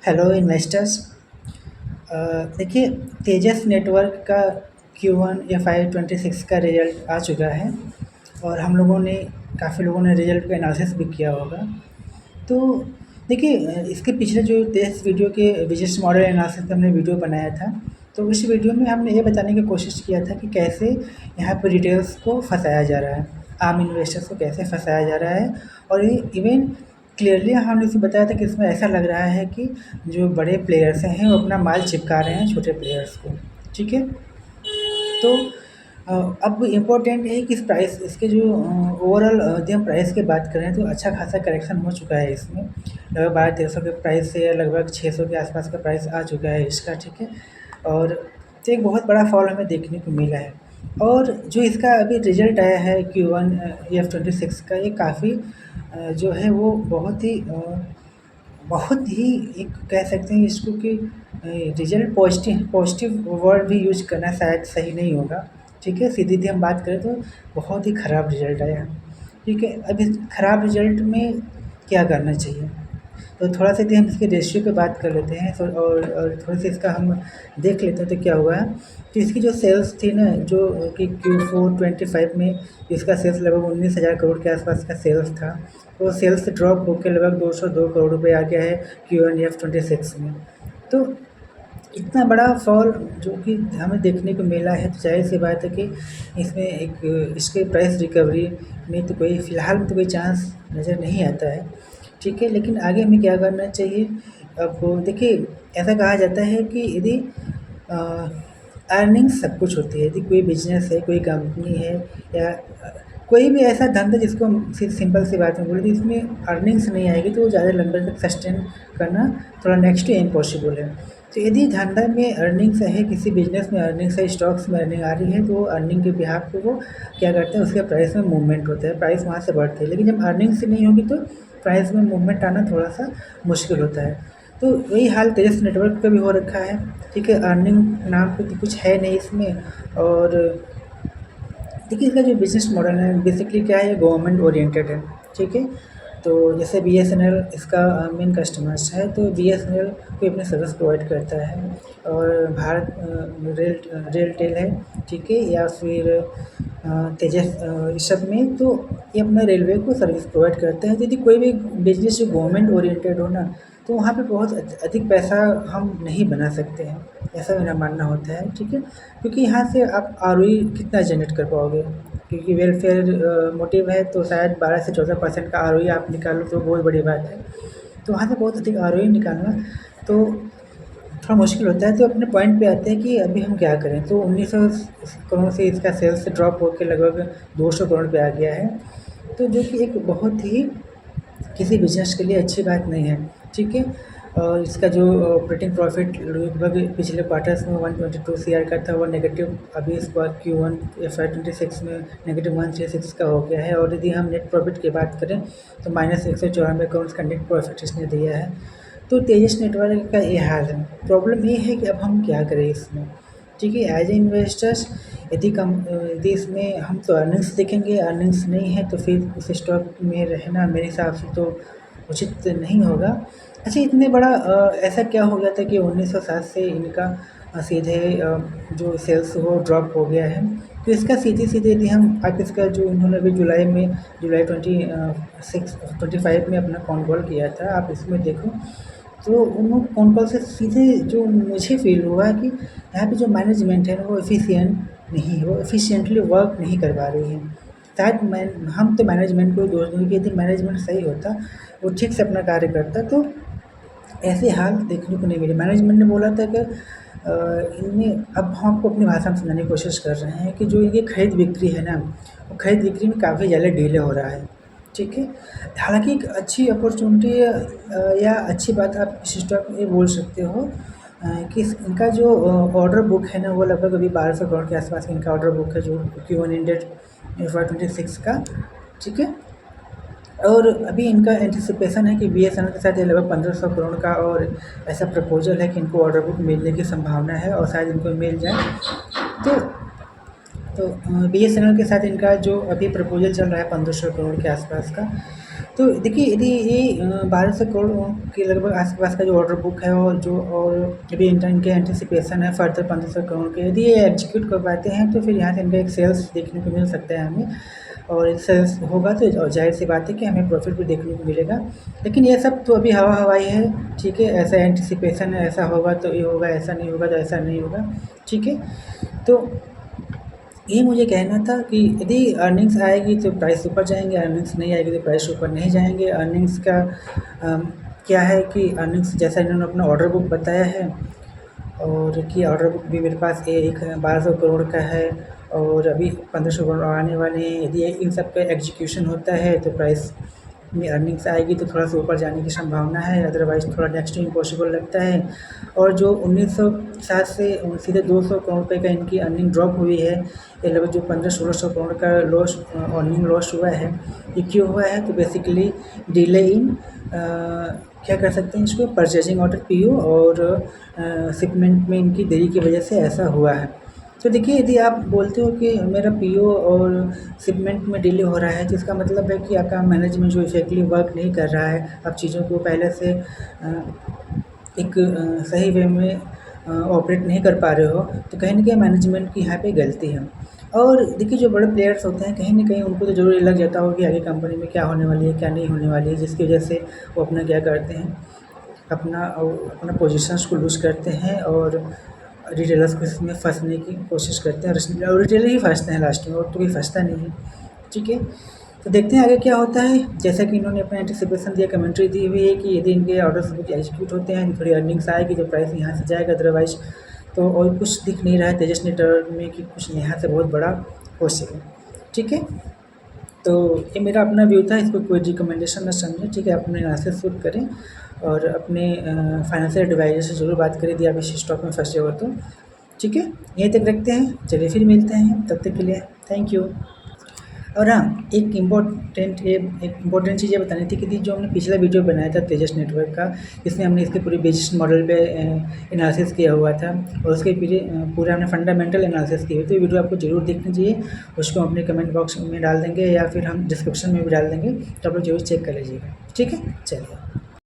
Hello investors. देखिए, तेजस network का Q1 FY26 का रिजल्ट आ चुका है और हम लोगों ने काफ़ी लोगों ने रिजल्ट का एनालिसिस भी किया होगा। तो देखिए, इसके पिछले जो 23 वीडियो के बिजनेस मॉडल एनालिसिस का हमने वीडियो बनाया था, तो इस वीडियो में हमने ये बताने की कोशिश किया था कि कैसे यहाँ पर रिटेलर्स को फंसाया जा रहा है, आम इन्वेस्टर्स को कैसे फंसाया जा रहा है। और ये इवन क्लियरली हमने इसे बताया था कि इसमें ऐसा लग रहा है कि जो बड़े प्लेयर्स हैं वो अपना माल चिपका रहे हैं छोटे प्लेयर्स को। ठीक है। तो अब इम्पोर्टेंट है कि इस प्राइस इसके जो ओवरऑल यदि हम प्राइस की बात करें तो अच्छा खासा करेक्शन हो चुका है इसमें। लगभग 1200-1300 के प्राइस से लगभग 600 के आसपास का प्राइस आ चुका है इसका। ठीक है। और तो एक बहुत बड़ा फॉल हमें देखने को मिला है। और जो इसका अभी रिजल्ट आया है Q1 F26 का, ये काफ़ी जो है वो बहुत ही एक कह सकते हैं इसको कि रिजल्ट पॉजिटिव पॉजिटिव वर्ड भी यूज करना शायद सही नहीं होगा। ठीक है, सीधी हम बात करें तो बहुत ही ख़राब रिजल्ट आया। ठीक है, अब इस ख़राब रिजल्ट में क्या करना चाहिए, तो थोड़ा सा यदि हम इसके रेशियो पे बात कर लेते हैं, और थोड़ा सा इसका हम देख लेते हैं तो क्या हुआ है कि इसकी जो सेल्स थी ना, जो कि Q4 25 में इसका सेल्स लगभग 19,000 करोड़ के आसपास का सेल्स था। तो सेल्स ड्रॉप होकर लगभग 202 करोड़ रुपये आ गया है Q1 F26 में। तो इतना बड़ा फॉल जो कि हमें देखने को मिला है, तो ज़ाहिर सी बात है कि इसमें एक इसके प्राइस रिकवरी में तो कोई फ़िलहाल में तो कोई चांस नज़र नहीं आता है। ठीक है, लेकिन आगे हमें क्या करना चाहिए। अब देखिए, ऐसा कहा जाता है कि यदि अर्निंग्स सब कुछ होती है, यदि कोई बिजनेस है, कोई कंपनी है, या कोई भी ऐसा धंधा जिसको हम सिंपल सी बात में बोले कि इसमें अर्निंग्स नहीं आएगी तो वो ज़्यादा लंबे तक सस्टेन करना थोड़ा नेक्स्ट टू इम्पॉसिबल है। तो यदि धंधा में अर्निंग्स है, किसी बिजनेस में अर्निंग्स है, स्टॉक्स में अर्निंग आ रही है, तो वो अर्निंग के बिहाफ पे वो क्या करते हैं, उसके प्राइस में मूवमेंट होता है, प्राइस वहाँ से बढ़ती है। लेकिन जब अर्निंग्स ही नहीं होगी तो प्राइस में मूवमेंट आना थोड़ा सा मुश्किल होता है। तो वही हाल तेजस नेटवर्क का भी हो रखा है। ठीक है, अर्निंग नाम पे तो कुछ है नहीं इसमें। और देखिए, इसका जो बिज़नेस मॉडल है बेसिकली क्या है, गवर्नमेंट ओरिएंटेड है। ठीक है, तो जैसे BSNL इसका मेन कस्टमर्स है, तो BSNL कोई अपने सर्विस प्रोवाइड करता है, और भारत रेलटेल है। ठीक है, या फिर तेजस, इस सब में तो ये अपना रेलवे को सर्विस प्रोवाइड करते हैं। तो यदि कोई भी बिजनेस जो गवर्नमेंट ओरिएंटेड हो ना, तो वहाँ पे बहुत अधिक पैसा हम नहीं बना सकते हैं, ऐसा मेरा मानना होता है। ठीक है, क्योंकि यहाँ से आप ROE कितना जनरेट कर पाओगे, क्योंकि वेलफेयर मोटिव है तो शायद 12 से 14% का ROE आप निकालो तो बहुत बड़ी बात है। तो वहाँ से बहुत अधिक ROE निकालना तो थोड़ा मुश्किल होता है। तो अपने पॉइंट पे आते हैं कि अभी हम क्या करें। तो 1900 करोड़ से इसका सेल्स ड्रॉप होकर लगभग 200 करोड़ पे आ गया है, तो जो कि एक बहुत ही किसी बिजनेस के लिए अच्छी बात नहीं है। ठीक है, और इसका जो ऑपरेटिंग प्रॉफिट लगभग पिछले क्वार्टर्स में 122 CR का था, वो नेगेटिव अभी इस बार Q1 FY26 में -136 का हो गया है। और यदि हम नेट प्रॉफिट की बात करें तो -194 करोड़ का नेट प्रॉफिट इसने दिया है। तो तेजस नेटवर्क का ये हाल है। प्रॉब्लम ये है कि अब हम क्या करें इसमें। ठीक है, एज ए इन्वेस्टर्स यदि इसमें हम तो अर्निंग्स देखेंगे, अर्निंग्स नहीं है तो फिर उस स्टॉक में रहना मेरे हिसाब से तो उचित नहीं होगा। अच्छा, इतने बड़ा ऐसा क्या हो गया था कि 1907 से इनका सीधे जो सेल्स वो ड्रॉप हो गया है। तो इसका सीधे यदि हम आप इसका जो इन्होंने अभी जुलाई 25 में अपना कॉन कॉल किया था, आप इसमें देखो तो उन कॉन कॉल से सीधे जो मुझे फ़ील हुआ कि यहाँ पे जो मैनेजमेंट है ना, वो एफिशिएंट नहीं है, वो एफिशिएंटली वर्क नहीं कर पा रही है। शायद मैं हम तो मैनेजमेंट को दोष देंगे कि यदि मैनेजमेंट सही होता, वो ठीक से अपना कार्य करता, तो ऐसे हाल देखने को नहीं मिले। मैनेजमेंट ने बोला था कि इनमें अब हम आपको अपनी भाषा में समझाने की कोशिश कर रहे हैं कि जो ये खरीद बिक्री है ना, वो खरीद बिक्री में काफ़ी ज़्यादा डिले हो रहा है। ठीक है, हालाँकि एक अच्छी अपॉर्चुनिटी या अच्छी बात आप इस स्टॉक में ये बोल सकते हो कि इनका जो ऑर्डर बुक है ना, वो लगभग अभी 1200 करोड़ के आसपास इनका ऑर्डर बुक है, जो Q1 एंडेड FY26 का। ठीक है, और अभी इनका एंटिसिपेशन है कि BSNL के साथ ये लगभग 1500 करोड़ का, और ऐसा प्रपोजल है कि इनको ऑर्डर बुक मिलने की संभावना है और शायद इनको मिल जाए। तो BSNL के साथ इनका जो अभी प्रपोजल चल रहा है 1500 करोड़ के आसपास का, तो देखिए यदि ये 1200 करोड़ के लगभग आस-पास का जो ऑर्डर बुक है और अभी इनके एंटिसिपेशन है फर्दर 1500 करोड़ के, यदि ये एग्जीक्यूट कर पाते हैं तो फिर यहाँ से इनका एक सेल्स देखने को मिल सकता है हमें, और सेल्स होगा तो ज़ाहिर-सी बात है कि हमें प्रॉफ़िट भी देखने को मिलेगा। लेकिन ये सब तो अभी हवा-हवाई है, ठीक है? ऐसा एंटिसिपेशन है, ऐसा होगा तो ये होगा, ऐसा नहीं होगा तो ऐसा नहीं होगा, ठीक है? तो ये मुझे कहना था कि यदि अर्निंग्स आएगी तो प्राइस ऊपर जाएँगे, अर्निंग्स नहीं आएगी तो प्राइस ऊपर नहीं जाएँगे। अर्निंग्स का क्या है कि अर्निंग्स जैसा इन्होंने अपना ऑर्डर बुक बताया है, और कि ऑर्डर बुक भी मेरे पास एक 1200 करोड़ का है और अभी 1500 करोड़ आने वाले हैं। यदि इन सब का एग्जीक्यूशन होता है तो प्राइस में अर्निंग्स आएगी तो थोड़ा सा ऊपर जाने की संभावना है, अदरवाइज़ थोड़ा नेक्स्ट टू इम्पॉसिबल लगता है। और जो 1960 से सीधे 200 करोड़ रुपए का इनकी अर्निंग ड्रॉप हुई है, ये लगभग जो 1500-1600 करोड़ का लॉस अर्निंग लॉस हुआ है, ये क्यों हुआ है? तो बेसिकली डिले इन क्या कर सकते हैं इसको, परचेजिंग ऑर्डर पीओ और शिपमेंट में इनकी देरी की वजह से ऐसा हुआ है। तो देखिए यदि आप बोलते हो कि मेरा पीओ और शिपमेंट में डिले हो रहा है, तो इसका मतलब है कि आपका मैनेजमेंट जो इफेक्टिवली वर्क नहीं कर रहा है, आप चीज़ों को पहले से एक सही वे में ऑपरेट नहीं कर पा रहे हो, तो कहीं न कहीं मैनेजमेंट की यहाँ पे गलती है। और देखिए जो बड़े प्लेयर्स होते हैं, कहीं न कहीं उनको तो ज़रूर ये लग जाता होगा कि आगे कंपनी में क्या होने वाली है, क्या नहीं होने वाली है, जिसकी वजह से वो अपना क्या करते हैं, अपना पोजीशंस को लूज़ करते हैं और रिटेलर्स को इसमें फँसने की कोशिश करते हैं, और रिटेलर ही फँसते हैं लास्ट में, और तो कोई फँसता नहीं है, ठीक है? तो देखते हैं आगे क्या होता है। जैसा कि इन्होंने अपना एंटिसिपेशन दिया, कमेंट्री दी हुई है कि यदि इनके ऑर्डर्स बुक एग्जीक्यूट होते हैं, थोड़ी अर्निंग्स आएगी तो प्राइस यहाँ से जाएगा, अदरवाइज़ तो और कुछ दिख नहीं रहा है तेजस नेटवर्क में कि कुछ यहाँ से बहुत बड़ा हो सके, ठीक है? तो ये मेरा अपना व्यू था, इसको कोई रिकमेंडेशन ना समझें, ठीक है? अपने एनालिसिस खुद करें और अपने फाइनेंशियल एडवाइज़र से ज़रूर बात करें यदि आप इस स्टॉक में फँसे हो तो, ठीक है? यहीं तक रखते हैं, चलिए फिर मिलते हैं, तब तक के लिए थैंक यू। और हाँ, एक इम्पोर्टेंट चीज़ ये बतानी थी कि जो हमने पिछला वीडियो बनाया था तेजस नेटवर्क का, जिसमें हमने इसके पूरे बिज़नेस मॉडल पे एनालिसिस किया हुआ था, और उसके पूरा हमने फंडामेंटल एनालिसिस किए हुए, तो ये वीडियो आपको ज़रूर देखना चाहिए। उसको हम अपने कमेंट बॉक्स में डाल देंगे या फिर हम डिस्क्रिप्शन में भी डाल देंगे, तो आप लोग ज़रूर चेक कर लीजिएगा, ठीक है? चलिए।